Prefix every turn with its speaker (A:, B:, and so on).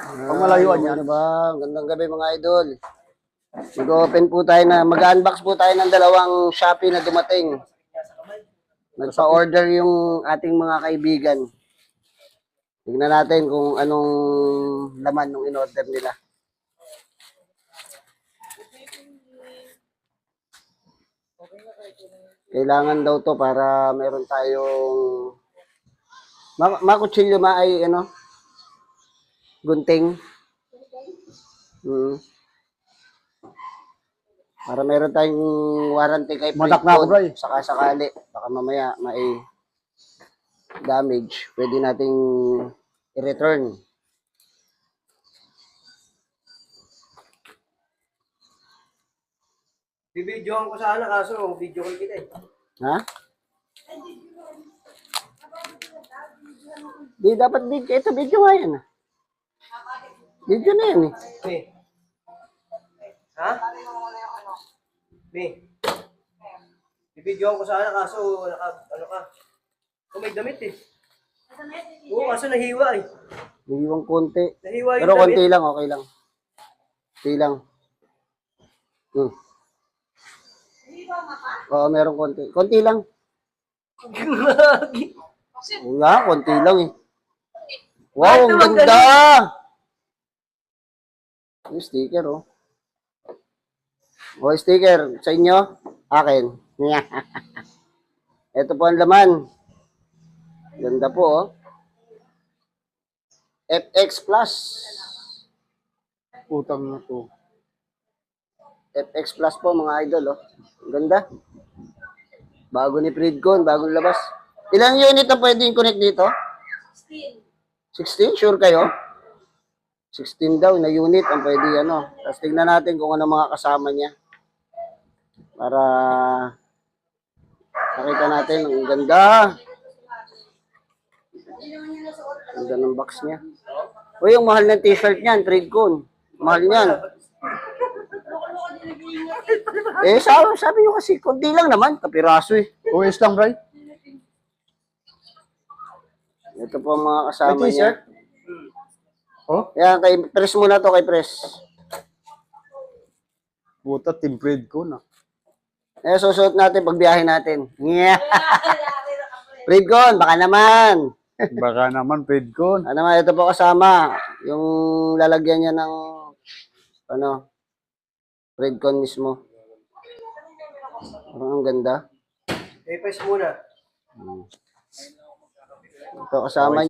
A: Pang malayuan yan.
B: Ano ba? Gandang gabi mga idol. Mag-open po tayo mag-unbox po tayo ng dalawang Shopee na dumating. Nagpa-order yung ating mga kaibigan. Tignan natin kung anong laman ng in-order nila. Kailangan daw to para meron tayong makutsilyo ay ano? Gunting. Para meron tayong warranty kay
A: Madak na ako, bro.
B: Saka sakali, baka mamaya may damage, pwede nating i-return.
C: Bibidyohan ko sana kaso video call kita eh.
B: Ha? Di dapat video. Ito video nga yan. Video na yan eh.
C: Be. Ha? Be. Bibidyohan ko sana kaso ano ka. Kung may damit eh. Oo, kaso nahiwa eh.
B: Yung konti.
C: Nahiwa yung
B: Pero
C: damit.
B: konti lang, okay lang. Konti lang. Oo, meron konti. Konti lang. Wala, konti lang eh. Wow, ang ganda! Yung sticker, oh. O, sticker. Sa inyo? Akin. Ito po ang laman. Ganda po, oh. FX Plus.
A: Utang na to.
B: FX Plus po, mga idol, oh. Ang ganda. Bago ni Fredcon, bagong labas. Ilang unit na pwedeng connect dito? 16. 16? Sure kayo? 16 daw na unit ang pwede, ano. Tapos tignan natin kung ano mga kasama niya. Para makita natin. Ang ganda. Ang ganda ng box niya. O, yung mahal ng t-shirt niyan, Fredcon. Mahal niyan. Eh, sabi nyo kasi, konti lang naman, kapiraso eh.
A: US lang, bro.
B: Ito po ang mga kasama niya.
A: Oh,
B: Yan, kay press muna to, kay press.
A: puta, team Fredco na.
B: Eh, susuot natin pag biyahe natin. Yeah. Fredcon, baka naman.
A: Baka naman, Fredco.
B: Ano naman, ito po kasama. Yung lalagyan niya ng, ano, Fredcon mismo. Parang ang ganda.
C: Eh, press muna.
B: Ito kasama